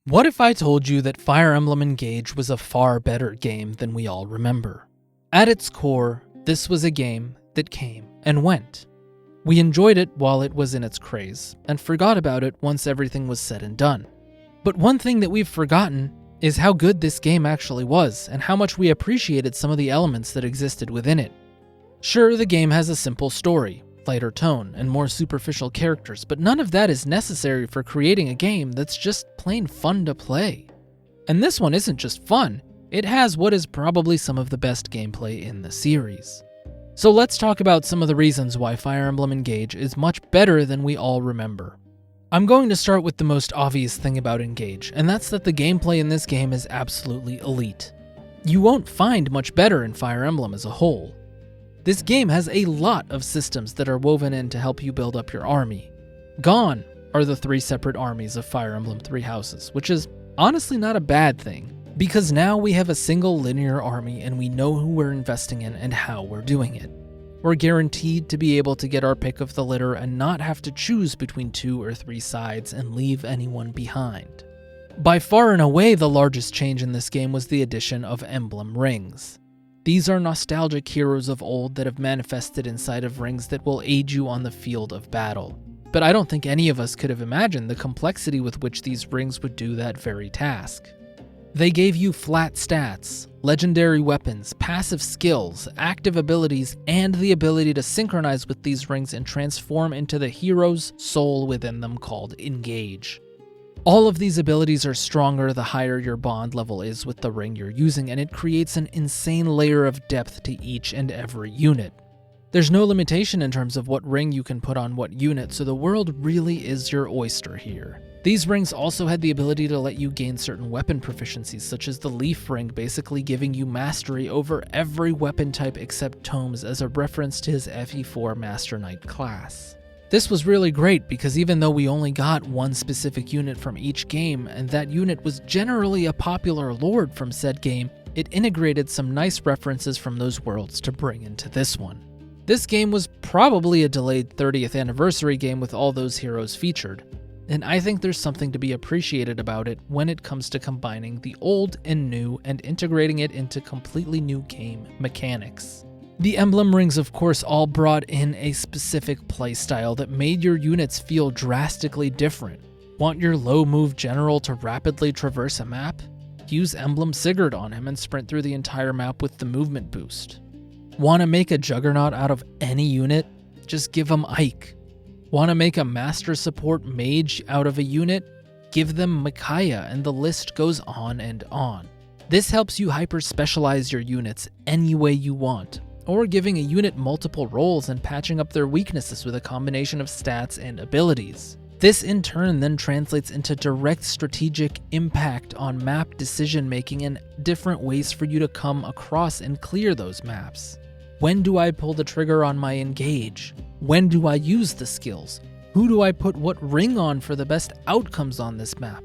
What if I told you that Fire Emblem Engage was a far better game than we all remember? At its core, this was a game that came and went. We enjoyed it while it was in its craze, and forgot about it once everything was said and done. But one thing that we've forgotten is how good this game actually was, and how much we appreciated some of the elements that existed within it. Sure, the game has a simple story, lighter tone, and more superficial characters, but none of that is necessary for creating a game that's just plain fun to play. And this one isn't just fun, it has what is probably some of the best gameplay in the series. So let's talk about some of the reasons why Fire Emblem Engage is much better than we all remember. I'm going to start with the most obvious thing about Engage, and that's that the gameplay in this game is absolutely elite. You won't find much better in Fire Emblem as a whole. This game has a lot of systems that are woven in to help you build up your army. Gone are the 3 separate armies of Fire Emblem Three Houses, which is honestly not a bad thing, because now we have a single linear army and we know who we're investing in and how we're doing it. We're guaranteed to be able to get our pick of the litter and not have to choose between 2 or 3 sides and leave anyone behind. By far and away, the largest change in this game was the addition of Emblem rings. These are nostalgic heroes of old that have manifested inside of rings that will aid you on the field of battle. But I don't think any of us could have imagined the complexity with which these rings would do that very task. They gave you flat stats, legendary weapons, passive skills, active abilities, and the ability to synchronize with these rings and transform into the hero's soul within them called Engage. All of these abilities are stronger the higher your bond level is with the ring you're using, and it creates an insane layer of depth to each and every unit. There's no limitation in terms of what ring you can put on what unit, so the world really is your oyster here. These rings also had the ability to let you gain certain weapon proficiencies, such as the Leaf Ring basically giving you mastery over every weapon type except tomes as a reference to his FE4 Master Knight class. This was really great because even though we only got one specific unit from each game, and that unit was generally a popular lord from said game, it integrated some nice references from those worlds to bring into this one. This game was probably a delayed 30th anniversary game with all those heroes featured, and I think there's something to be appreciated about it when it comes to combining the old and new and integrating it into completely new game mechanics. The Emblem rings, of course, all brought in a specific playstyle that made your units feel drastically different. Want your low-move general to rapidly traverse a map? Use Emblem Sigurd on him and sprint through the entire map with the movement boost. Want to make a Juggernaut out of any unit? Just give him Ike. Want to make a Master Support Mage out of a unit? Give them Micaiah, and the list goes on and on. This helps you hyper-specialize your units any way you want, or giving a unit multiple roles and patching up their weaknesses with a combination of stats and abilities. This in turn then translates into direct strategic impact on map decision making and different ways for you to come across and clear those maps. When do I pull the trigger on my Engage? When do I use the skills? Who do I put what ring on for the best outcomes on this map?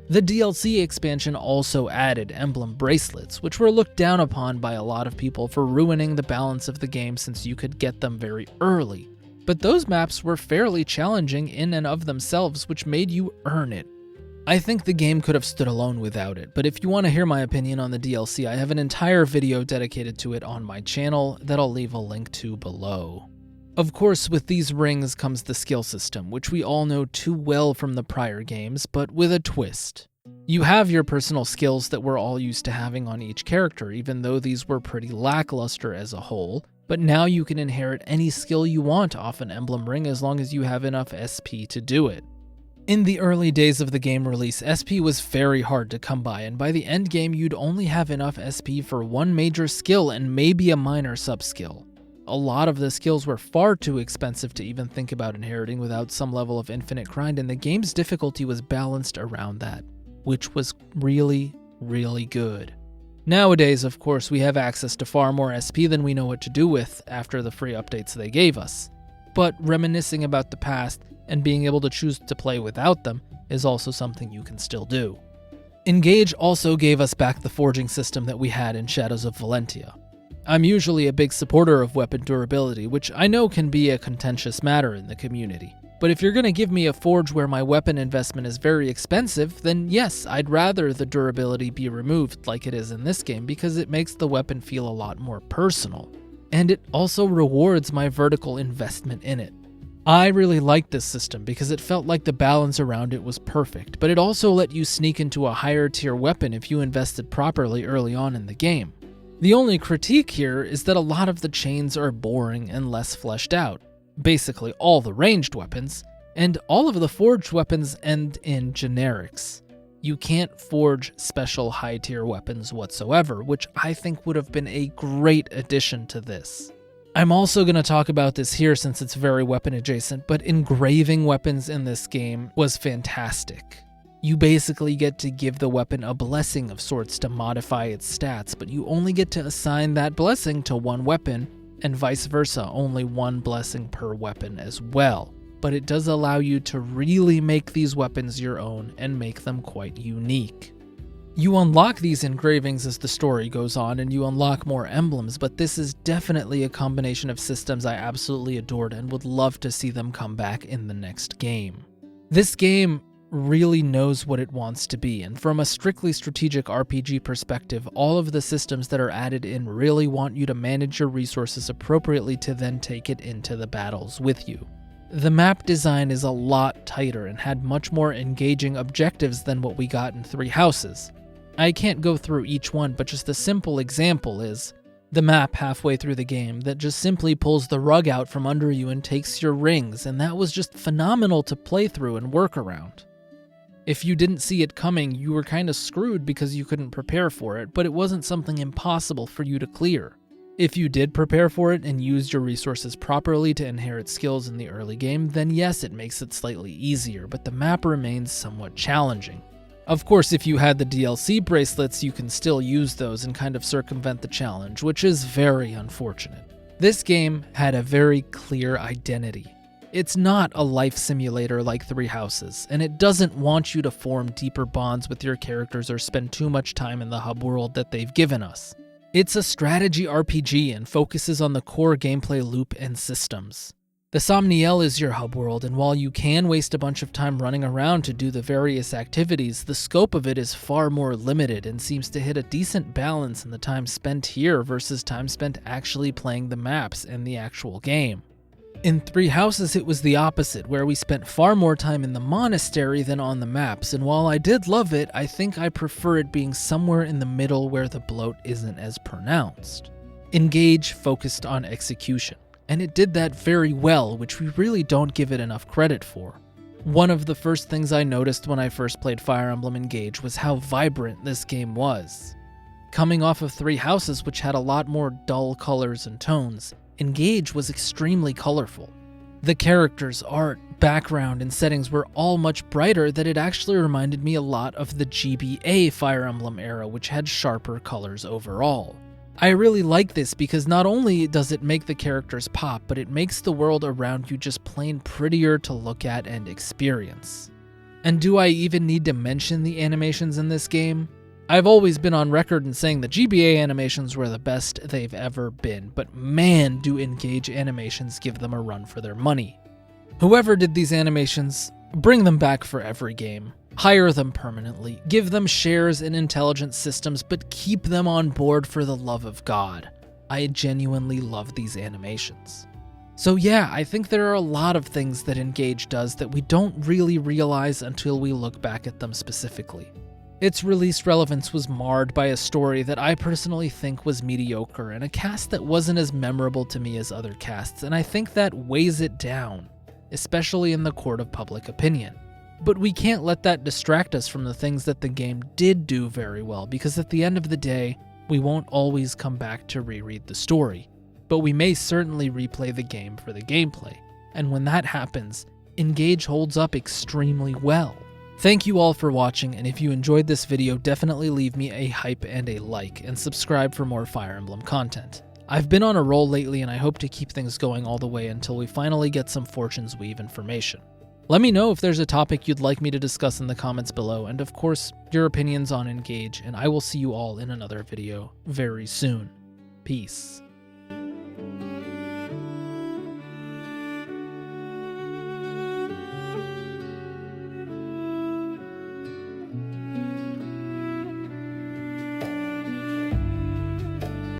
The DLC expansion also added Emblem bracelets, which were looked down upon by a lot of people for ruining the balance of the game since you could get them very early. But those maps were fairly challenging in and of themselves, which made you earn it. I think the game could have stood alone without it, but if you want to hear my opinion on the DLC, I have an entire video dedicated to it on my channel that I'll leave a link to below. Of course, with these rings comes the skill system, which we all know too well from the prior games, but with a twist. You have your personal skills that we're all used to having on each character, even though these were pretty lackluster as a whole, but now you can inherit any skill you want off an Emblem ring as long as you have enough SP to do it. In the early days of the game release, SP was very hard to come by, and by the end game you'd only have enough SP for one major skill and maybe a minor sub-skill. A lot of the skills were far too expensive to even think about inheriting without some level of infinite grind, and the game's difficulty was balanced around that, which was really, really good. Nowadays, of course, we have access to far more SP than we know what to do with after the free updates they gave us. But reminiscing about the past and being able to choose to play without them is also something you can still do. Engage also gave us back the forging system that we had in Shadows of Valentia. I'm usually a big supporter of weapon durability, which I know can be a contentious matter in the community. But if you're going to give me a forge where my weapon investment is very expensive, then yes, I'd rather the durability be removed like it is in this game because it makes the weapon feel a lot more personal. And it also rewards my vertical investment in it. I really liked this system because it felt like the balance around it was perfect, but it also let you sneak into a higher tier weapon if you invested properly early on in the game. The only critique here is that a lot of the chains are boring and less fleshed out. Basically all the ranged weapons, and all of the forged weapons end in generics. You can't forge special high tier weapons whatsoever, which I think would have been a great addition to this. I'm also going to talk about this here since it's very weapon adjacent, but engraving weapons in this game was fantastic. You basically get to give the weapon a blessing of sorts to modify its stats, but you only get to assign that blessing to one weapon, and vice versa, only one blessing per weapon as well. But it does allow you to really make these weapons your own and make them quite unique. You unlock these engravings as the story goes on, and you unlock more emblems, but this is definitely a combination of systems I absolutely adored and would love to see them come back in the next game. This game really knows what it wants to be, and from a strictly strategic RPG perspective, all of the systems that are added in really want you to manage your resources appropriately to then take it into the battles with you. The map design is a lot tighter and had much more engaging objectives than what we got in Three Houses. I can't go through each one, but just a simple example is the map halfway through the game that just simply pulls the rug out from under you and takes your rings, and that was just phenomenal to play through and work around. If you didn't see it coming, you were kind of screwed because you couldn't prepare for it, but it wasn't something impossible for you to clear. If you did prepare for it and used your resources properly to inherit skills in the early game, then yes, it makes it slightly easier, but the map remains somewhat challenging. Of course, if you had the DLC bracelets, you can still use those and kind of circumvent the challenge, which is very unfortunate. This game had a very clear identity. It's not a life simulator like Three Houses, and it doesn't want you to form deeper bonds with your characters or spend too much time in the hub world that they've given us. It's a strategy RPG and focuses on the core gameplay loop and systems. The Somniel is your hub world, and while you can waste a bunch of time running around to do the various activities, the scope of it is far more limited and seems to hit a decent balance in the time spent here versus time spent actually playing the maps and the actual game. In Three Houses, it was the opposite, where we spent far more time in the monastery than on the maps, and while I did love it, I think I prefer it being somewhere in the middle where the bloat isn't as pronounced. Engage focused on execution, and it did that very well, which we really don't give it enough credit for. One of the first things I noticed when I first played Fire Emblem Engage was how vibrant this game was. Coming off of Three Houses, which had a lot more dull colors and tones, Engage was extremely colorful. The characters, art, background, and settings were all much brighter that it actually reminded me a lot of the GBA Fire Emblem era, which had sharper colors overall. I really like this because not only does it make the characters pop, but it makes the world around you just plain prettier to look at and experience. And do I even need to mention the animations in this game? I've always been on record in saying the GBA animations were the best they've ever been, but man, do Engage animations give them a run for their money. Whoever did these animations, bring them back for every game. Hire them permanently, give them shares in intelligent systems, but keep them on board for the love of God. I genuinely love these animations. So yeah, I think there are a lot of things that Engage does that we don't really realize until we look back at them specifically. Its release relevance was marred by a story that I personally think was mediocre and a cast that wasn't as memorable to me as other casts, and I think that weighs it down, especially in the court of public opinion. But we can't let that distract us from the things that the game did do very well, because at the end of the day, we won't always come back to reread the story, but we may certainly replay the game for the gameplay, and when that happens, Engage holds up extremely well. Thank you all for watching, and if you enjoyed this video, definitely leave me a hype and a like, and subscribe for more Fire Emblem content. I've been on a roll lately, and I hope to keep things going all the way until we finally get some Fortune's Weave information. Let me know if there's a topic you'd like me to discuss in the comments below, and of course, your opinions on Engage, and I will see you all in another video very soon. Peace.